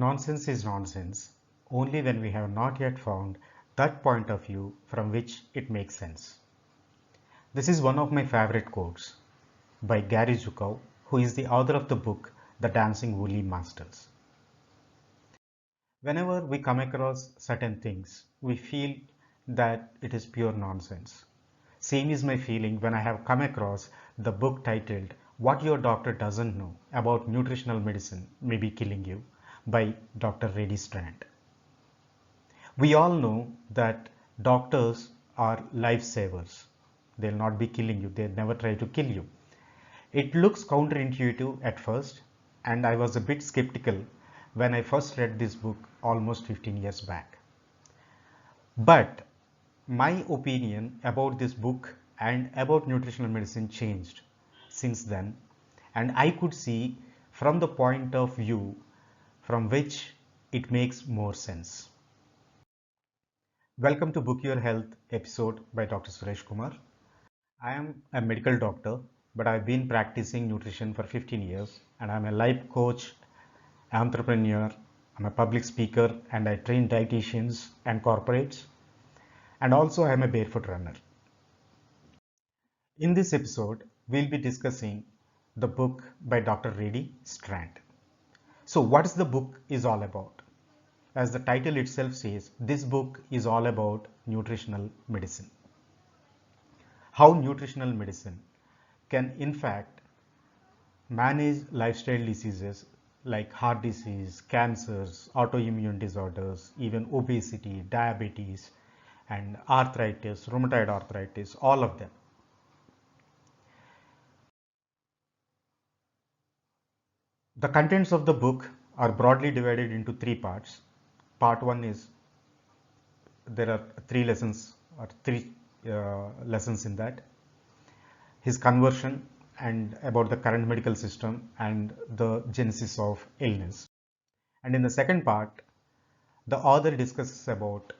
Nonsense is nonsense only when we have not yet found that point of view from which it makes sense. This is one of my favorite quotes by Gary Zukov, who is the author of the book The Dancing Woolly Masters. Whenever we come across certain things, we feel that it is pure nonsense. Same is my feeling when I have come across the book titled What Your Doctor Doesn't Know About Nutritional Medicine May Be Killing You by Dr. Reddy Strand. We all know that doctors are lifesavers. They'll not be killing you, they never try to kill you. It looks counterintuitive at first, and I was a bit skeptical when I first read this book almost 15 years back. But my opinion about this book and about nutritional medicine changed since then, and I could see from the point of view from which it makes more sense. Welcome to Book Your Health episode by Dr. Suresh Kumar. I am a medical doctor, but I've been practicing nutrition for 15 years, and I'm a life coach, entrepreneur, I'm a public speaker, and I train dietitians and corporates, and also I'm a barefoot runner. In this episode, we'll be discussing the book by Dr. Reddy Strand. So what is the book is all about? As the title itself says, this book is all about nutritional medicine. How nutritional medicine can in fact manage lifestyle diseases like heart disease, cancers, autoimmune disorders, even obesity, diabetes, and arthritis, rheumatoid arthritis, all of them. The contents of the book are broadly divided into three parts. Part one is there are three lessons or three lessons in that. His conversion and about the current medical system and the genesis of illness. And in the second part, the author discusses about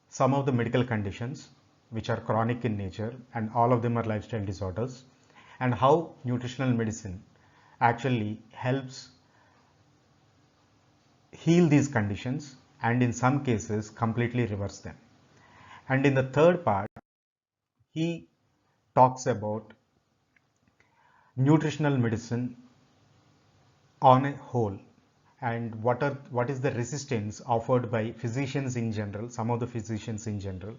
some of the medical conditions which are chronic in nature, and all of them are lifestyle disorders, and how nutritional medicine actually helps heal these conditions and in some cases completely reverse them. And in the third part, he talks about nutritional medicine on a whole and what is the resistance offered by physicians in general, some of the physicians in general,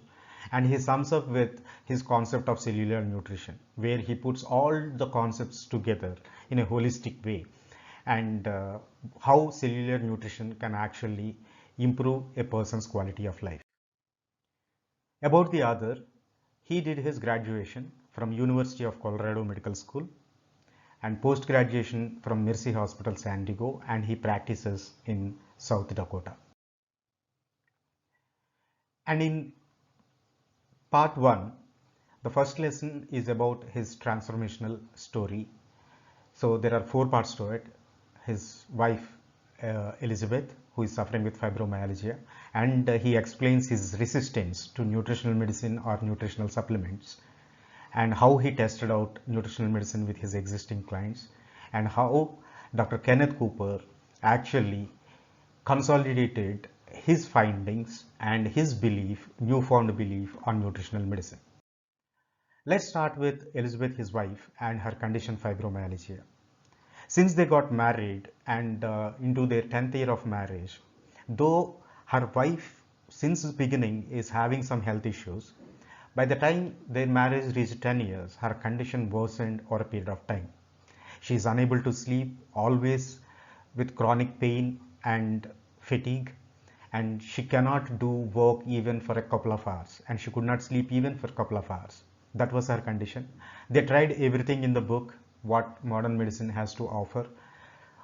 and he sums up with his concept of cellular nutrition, where he puts all the concepts together in a holistic way, and how cellular nutrition can actually improve a person's quality of life. About the author, he did his graduation from University of Colorado Medical School and post-graduation from Mercy Hospital San Diego, and he practices in South Dakota. And in part 1, the first lesson is about his transformational story. So there are 4 parts to it. His wife Elizabeth, who is suffering with fibromyalgia, and he explains his resistance to nutritional medicine or nutritional supplements, and how he tested out nutritional medicine with his existing clients, and how Dr. Kenneth Cooper actually consolidated his findings and his belief, newfound belief on nutritional medicine. Let's start with Elizabeth, his wife, and her condition fibromyalgia. Since they got married and into their 10th year of marriage, though her wife since the beginning is having some health issues, by the time their marriage reached 10 years, her condition worsened over a period of time. She is unable to sleep, always with chronic pain and fatigue, and she cannot do work even for a couple of hours, and she could not sleep even for a couple of hours. That was her condition. They tried everything in the book what modern medicine has to offer.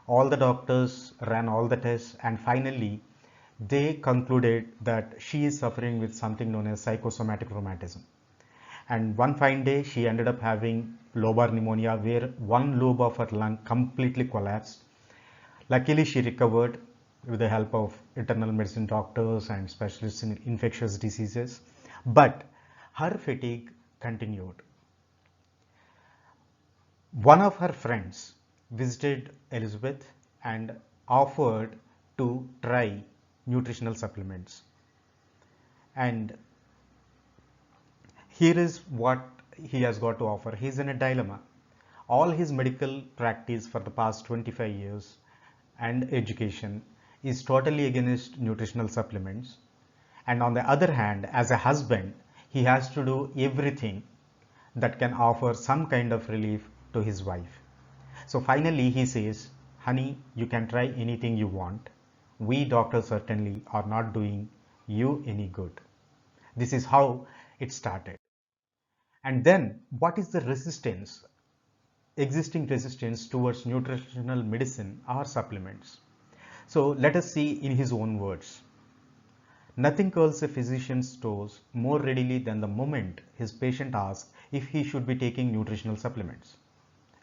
All the doctors ran all the tests, and finally they concluded that she is suffering with something known as psychosomatic rheumatism. And one fine day she ended up having lobar pneumonia, where one lobe of her lung completely collapsed. Luckily she recovered with the help of internal medicine doctors and specialists in infectious diseases, but her fatigue continued. One of her friends visited Elizabeth and offered to try nutritional supplements. And here is what he has got to offer. He is in a dilemma. All his medical practice for the past 25 years and education is totally against nutritional supplements. And on the other hand, as a husband, he has to do everything that can offer some kind of relief to his wife. So finally he says, honey, you can try anything you want. We doctors certainly are not doing you any good. This is how it started. And then what is the resistance, existing resistance towards nutritional medicine or supplements? So let us see in his own words. Nothing curls a physician's toes more readily than the moment his patient asks if he should be taking nutritional supplements.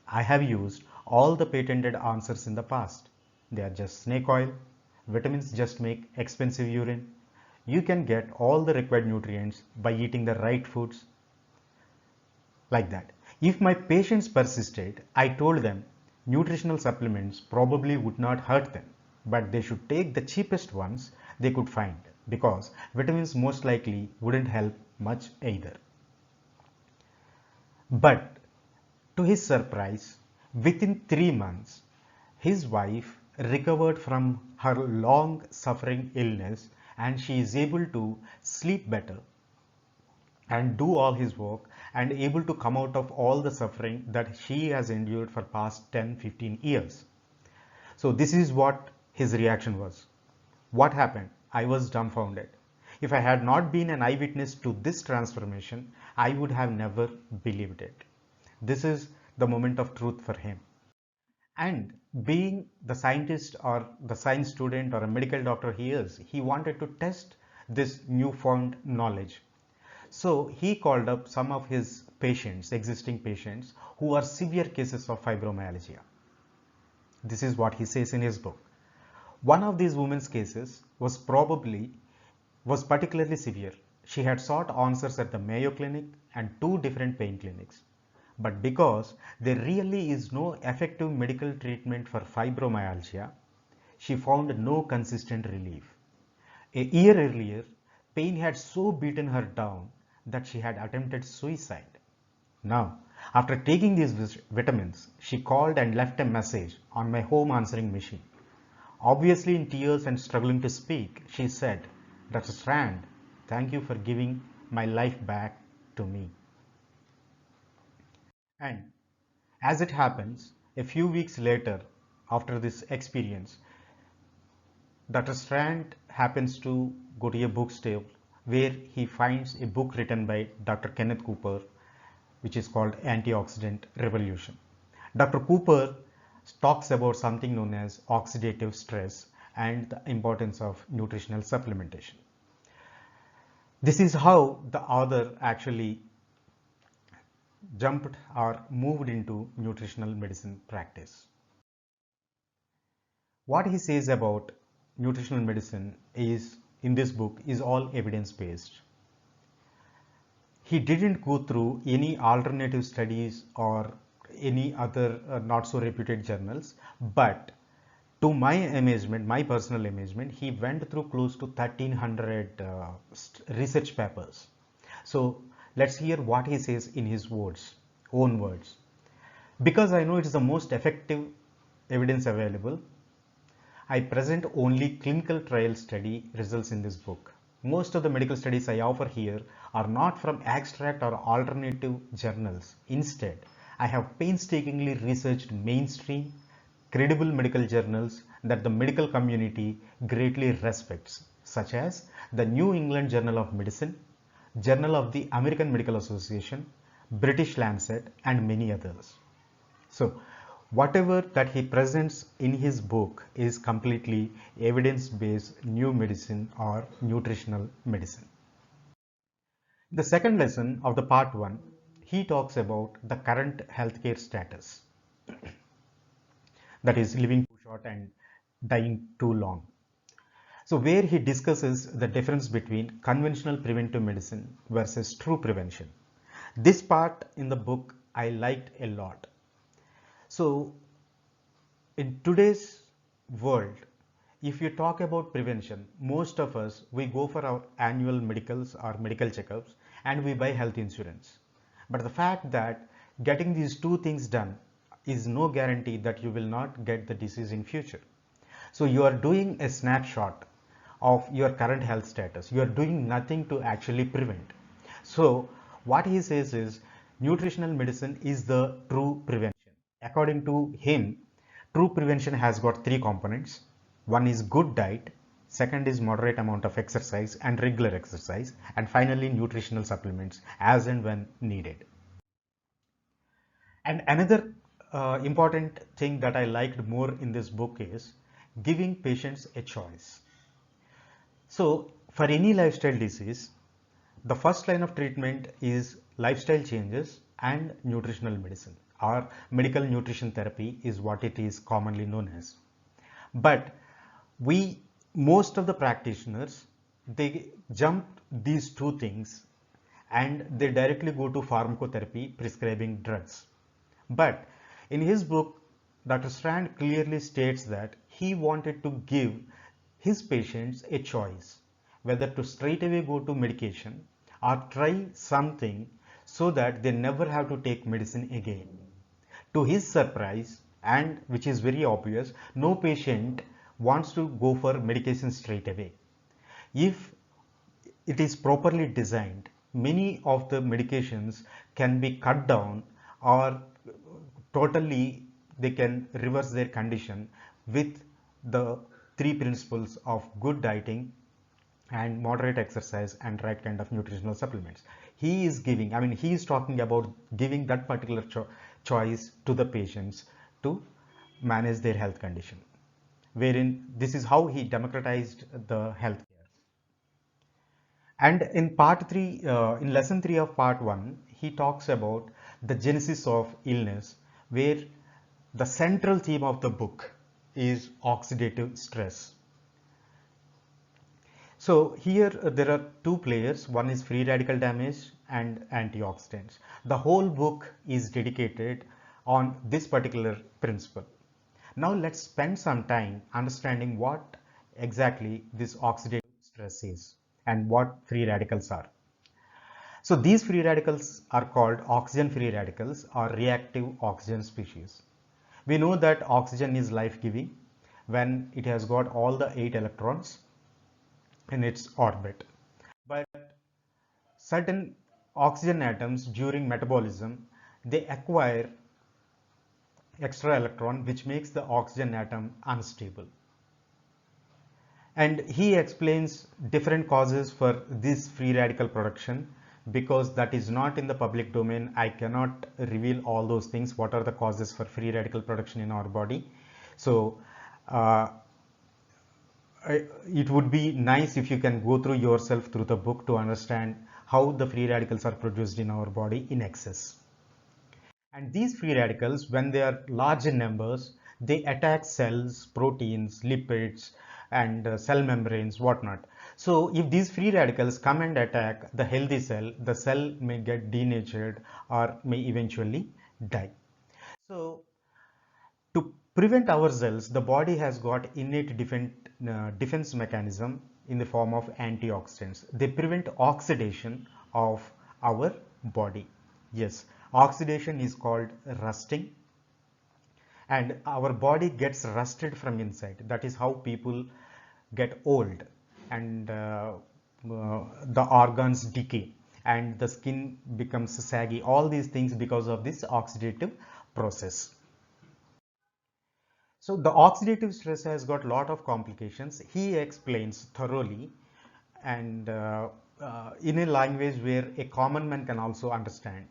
I have used all the patented answers in the past. They are just snake oil. Vitamins just make expensive urine. You can get all the required nutrients by eating the right foods. Like that. If my patients persisted, I told them nutritional supplements probably would not hurt them, but they should take the cheapest ones they could find because vitamins most likely wouldn't help much either. But to his surprise, within 3 months, his wife recovered from her long suffering illness and she is able to sleep better and do all his work and able to come out of all the suffering that she has endured for past 10-15 years. So this is what his reaction was. What happened? I was dumbfounded. If I had not been an eyewitness to this transformation, I would have never believed it. This is the moment of truth for him. And being the scientist or the science student or a medical doctor he is, he wanted to test this newfound knowledge. So he called up some of his patients, existing patients, who are severe cases of fibromyalgia. This is what he says in his book. One of these women's cases was particularly severe. She had sought answers at the Mayo Clinic and 2 different pain clinics. But because there really is no effective medical treatment for fibromyalgia, she found no consistent relief. A year earlier, pain had so beaten her down that she had attempted suicide. Now, after taking these vitamins, she called and left a message on my home answering machine. Obviously in tears and struggling to speak, she said, Dr. Strand, thank you for giving my life back to me. And as it happens, a few weeks later, after this experience, Dr. Strand happens to go to a bookstore where he finds a book written by Dr. Kenneth Cooper, which is called Antioxidant Revolution. Dr. Cooper talks about something known as oxidative stress and the importance of nutritional supplementation. This is how the author actually jumped or moved into nutritional medicine practice. What he says about nutritional medicine is in this book is all evidence-based. He didn't go through any alternative studies or any other not so reputed journals, but to my amazement, my personal amazement, he went through close to 1300 research papers. So let's hear what he says in his own words. Because I know it is the most effective evidence available, I present only clinical trial study results in this book. Most of the medical studies I offer here are not from abstract or alternative journals. Instead, I have painstakingly researched mainstream, credible medical journals that the medical community greatly respects, such as the New England Journal of Medicine, Journal of the American Medical Association, British Lancet, and many others. So, whatever that he presents in his book is completely evidence-based new medicine or nutritional medicine. The second lesson of the part 1, he talks about the current healthcare status, that is living too short and dying too long. So where he discusses the difference between conventional preventive medicine versus true prevention. This part in the book I liked a lot. So in today's world, if you talk about prevention, most of us, we go for our annual medicals or medical checkups and we buy health insurance. But the fact that getting these two things done is no guarantee that you will not get the disease in future. So you are doing a snapshot of your current health status. You are doing nothing to actually prevent. So what he says is nutritional medicine is the true prevention. According to him, true prevention has got three components. One is good diet, second is moderate amount of exercise and regular exercise, and finally nutritional supplements as and when needed. And another important thing that I liked more in this book is giving patients a choice. So for any lifestyle disease, the first line of treatment is lifestyle changes and nutritional medicine, or medical nutrition therapy is what it is commonly known as. But most of the practitioners, they jump these two things and they directly go to pharmacotherapy, prescribing drugs. But in his book, Dr. Strand clearly states that he wanted to give his patients a choice whether to straight away go to medication or try something so that they never have to take medicine again. To his surprise, and which is very obvious, no patient wants to go for medication straight away. If it is properly designed, many of the medications can be cut down or totally they can reverse their condition with the three principles of good dieting and moderate exercise and right kind of nutritional supplements. He is giving, I mean, he is talking about giving that particular choice to the patients to manage their health condition, wherein this is how he democratized the healthcare. And in part 3, in lesson 3 of part 1, he talks about the genesis of illness, where the central theme of the book is oxidative stress. So here there are two players, one is free radical damage and antioxidants. The whole book is dedicated on this particular principle. Now let's spend some time understanding what exactly this oxidative stress is and what free radicals are. So these free radicals are called oxygen free radicals or reactive oxygen species. We know that oxygen is life-giving when it has got all the 8 electrons in its orbit. But certain oxygen atoms during metabolism, they acquire extra electron, which makes the oxygen atom unstable. And he explains different causes for this free radical production. Because that is not in the public domain, I cannot reveal all those things, what are the causes for free radical production in our body. So it would be nice if you can go through yourself through the book to understand how the free radicals are produced in our body in excess. And these free radicals, when they are large in numbers, they attack cells, proteins, lipids, and cell membranes, whatnot. So if these free radicals come and attack the healthy cell, the cell may get denatured or may eventually die. So to prevent ourselves, the body has got innate defense mechanism in the form of antioxidants. They prevent oxidation of our body. Yes, oxidation is called rusting, and our body gets rusted from inside. That is how people get old and the organs decay and the skin becomes saggy. All these things because of this oxidative process. So the oxidative stress has got a lot of complications. He explains thoroughly and in a language where a common man can also understand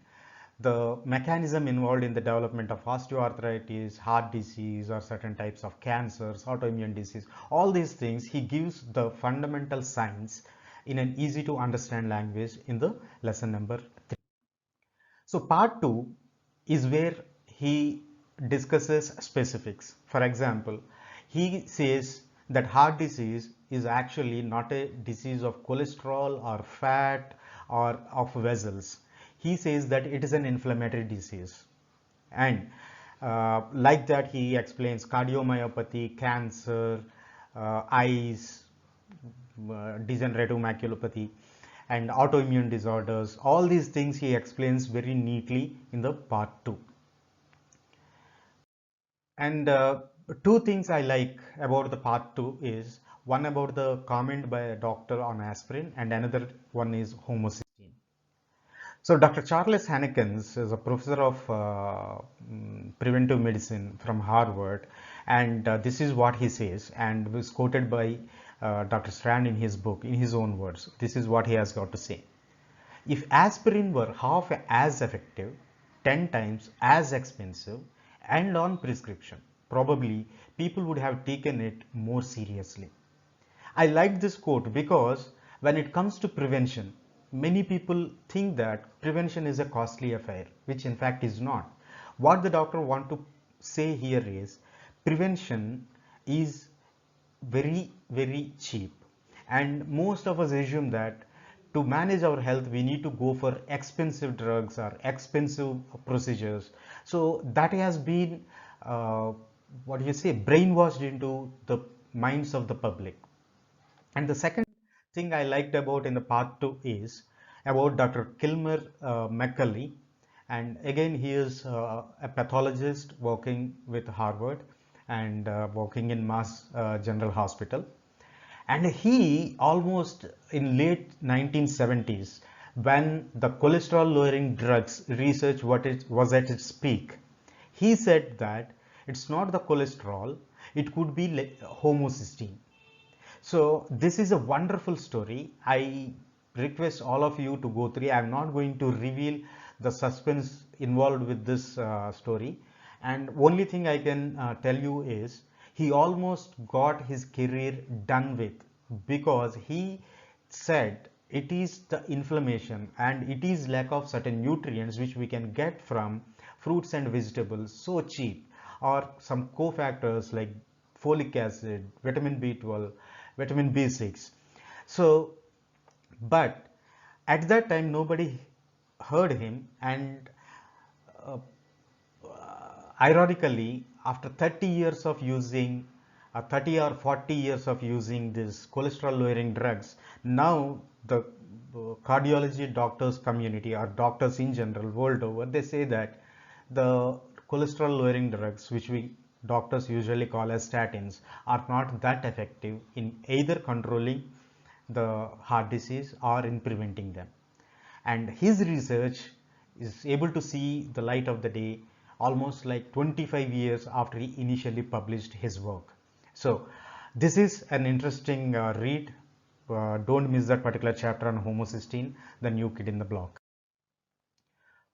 the mechanism involved in the development of osteoarthritis, heart disease, or certain types of cancers, autoimmune disease. All these things, he gives the fundamental science in an easy to understand language in the lesson number 3. So part 2 is where he discusses specifics. For example, he says that heart disease is actually not a disease of cholesterol or fat or of vessels. He says that it is an inflammatory disease, and like that he explains cardiomyopathy, cancer, eyes, degenerative maculopathy, and autoimmune disorders. All these things he explains very neatly in the part 2. And two things I like about the part 2 is one about the comment by a doctor on aspirin, and another one is homocysteine. So Dr. Charles Hannekens is a professor of preventive medicine from Harvard, and this is what he says, and was quoted by Dr. Strand in his book, in his own words. This is what he has got to say. If aspirin were half as effective, 10 times as expensive, and on prescription, probably people would have taken it more seriously. I like this quote because when it comes to prevention, many people think that prevention is a costly affair, which in fact is not. What the doctor want to say here is prevention is very cheap, and most of us assume that to manage our health we need to go for expensive drugs or expensive procedures. So that has been what do you say, brainwashed into the minds of the public. And the second thing I liked about in the part 2 is about Dr. Kilmer McCulley. And again, he is a pathologist working with Harvard and working in Mass General Hospital. And he almost in late 1970s, when the cholesterol lowering drugs research was at its peak, he said that it's not the cholesterol, it could be homocysteine. So this is a wonderful story. I request all of you to go through. I am not going to reveal the suspense involved with this story, and only thing I can tell you is he almost got his career done with, because he said it is the inflammation and it is lack of certain nutrients which we can get from fruits and vegetables so cheap, or some cofactors like folic acid, vitamin B12, vitamin B6. So, but at that time nobody heard him, and uh, ironically, after 30 years of using 30 or 40 years of using this cholesterol lowering drugs, now the cardiology doctors community, or doctors in general world over, they say that the cholesterol lowering drugs, which we doctors usually call as statins, are not that effective in either controlling the heart disease or in preventing them. And his research is able to see the light of the day almost like 25 years after he initially published his work. So this is an interesting read. Don't miss that particular chapter on homocysteine, the new kid in the block.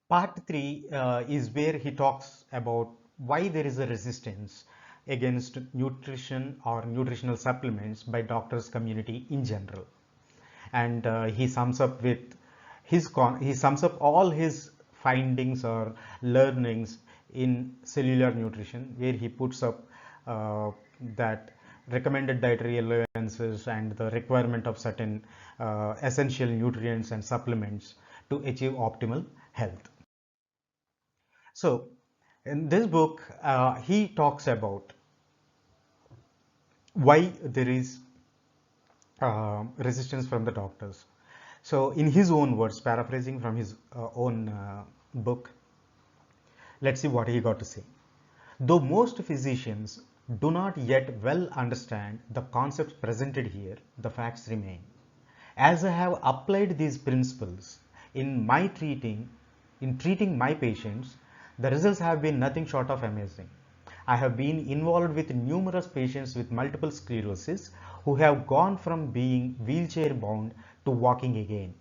Part 3 is where he talks about why there is a resistance against nutrition or nutritional supplements by doctors community in general. And he sums up with he sums up all his findings or learnings in cellular nutrition, where he puts up that recommended dietary allowances and the requirement of certain essential nutrients and supplements to achieve optimal health. So in this book he talks about why there is resistance from the doctors. So in his own words, paraphrasing from his own book, let's see what he got to say. Though most physicians do not yet well understand the concepts presented here, the facts remain. As I have applied these principles in treating my patients, the results have been nothing short of amazing. I have been involved with numerous patients with multiple sclerosis who have gone from being wheelchair bound to walking again.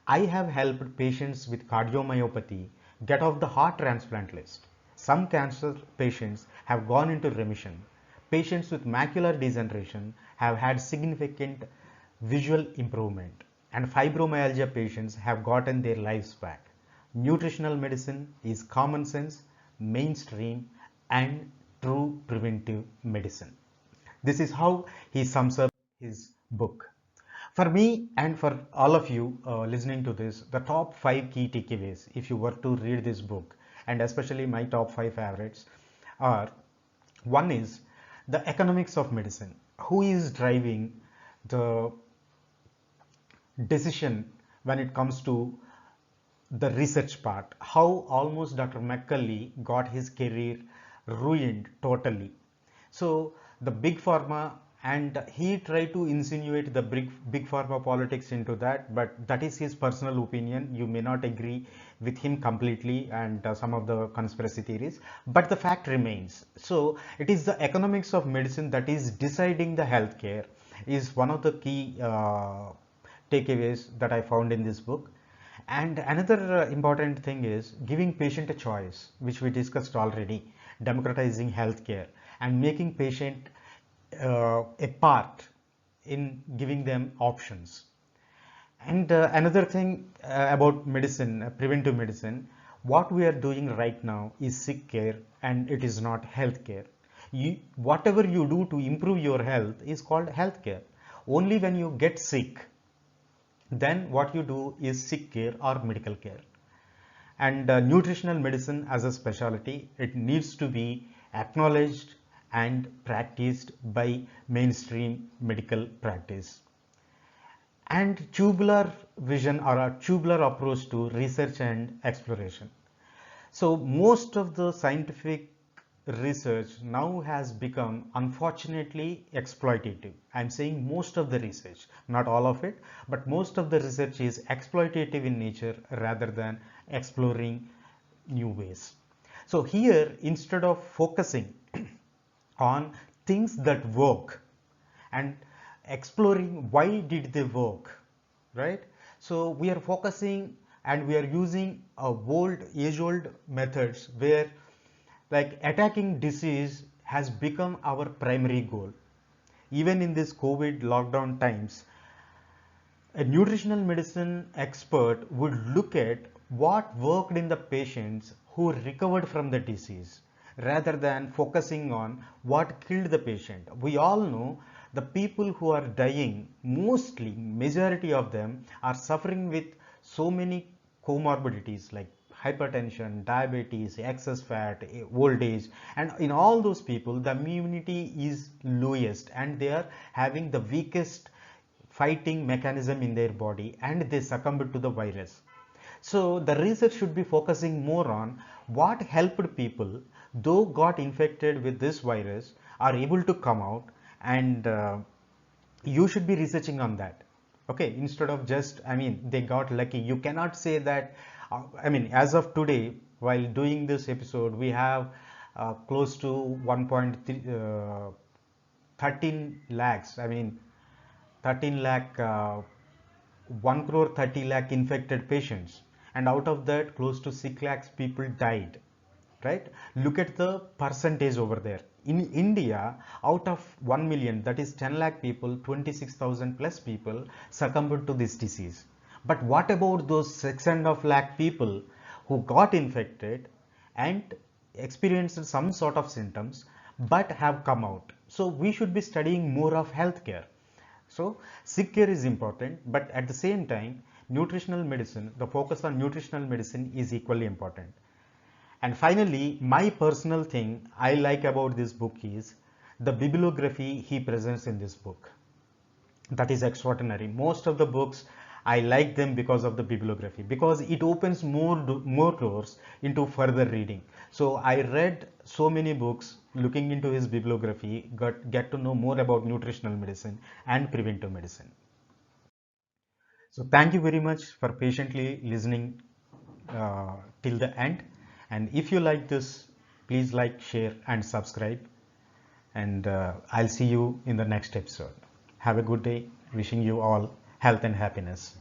I have helped patients with cardiomyopathy get off the heart transplant list. Some cancer patients have gone into remission. Patients with macular degeneration have had significant visual improvement, and fibromyalgia patients have gotten their lives back. Nutritional medicine is common sense, mainstream, and true preventive medicine. This is how he sums up his book. For me and for all of you listening to this, the top 5 key takeaways, if you were to read this book, and especially my top 5 favorites, are: one is the economics of medicine. who is driving the decision when it comes to the research part, how almost Dr. McCulley got his career ruined totally. So the big pharma, and he tried to insinuate the big pharma politics into that, but that is his personal opinion. You may not agree with him completely, and some of the conspiracy theories, but the fact remains. So it is the economics of medicine that is deciding the healthcare, is one of the key takeaways that I found in this book. And another important thing is giving patient a choice, which we discussed already, democratizing healthcare and making patient a part in giving them options. And another thing about medicine, preventive medicine, what we are doing right now is sick care, and it is not health care. Whatever you do to improve your health is called health care. Only when you get sick, then what you do is sick care or medical care. And nutritional medicine as a specialty, it needs to be acknowledged and practiced by mainstream medical practice. And tubular vision, or a tubular approach to research and exploration. So most of the scientific research now has become unfortunately exploitative. I'm saying most of the research, not all of it, but most of the research is exploitative in nature rather than exploring new ways. So here, instead of focusing on things that work and exploring why did they work, right? So we are focusing and we are using age-old methods where, like, attacking disease has become our primary goal. Even in this COVID lockdown times, a nutritional medicine expert would look at what worked in the patients who recovered from the disease rather than focusing on what killed the patient. We all know the people who are dying, mostly majority of them are suffering with so many comorbidities like hypertension, diabetes, excess fat, old age, and in all those people the immunity is lowest and they are having the weakest fighting mechanism in their body and they succumb to the virus. So the research should be focusing more on what helped people, though got infected with this virus, are able to come out, and you should be researching on that. Okay, instead of just, I mean, they got lucky. You cannot say that. I mean, as of today, while doing this episode, we have close to 1.13 lakhs. I mean, 13 lakh. 1 crore 30 lakh infected patients, and out of that close to 6 lakhs people died, right? Look at the percentage over there. In India, out of 1 million, that is 10 lakh people, 26,000 plus people succumbed to this disease. But what about those 6.5 lakh people who got infected and experienced some sort of symptoms but have come out? So we should be studying more of healthcare. So sick care is important, but at the same time, nutritional medicine, the focus on nutritional medicine is equally important. And finally, my personal thing I like about this book is the bibliography he presents in this book. That is extraordinary. Most of the books, I like them because of the bibliography, because it opens more doors into further reading. So I read so many books looking into his bibliography, get to know more about nutritional medicine and preventive medicine. So thank you very much for patiently listening till the end. And if you like this, please like, share and subscribe. And I'll see you in the next episode. Have a good day. Wishing you all health and happiness.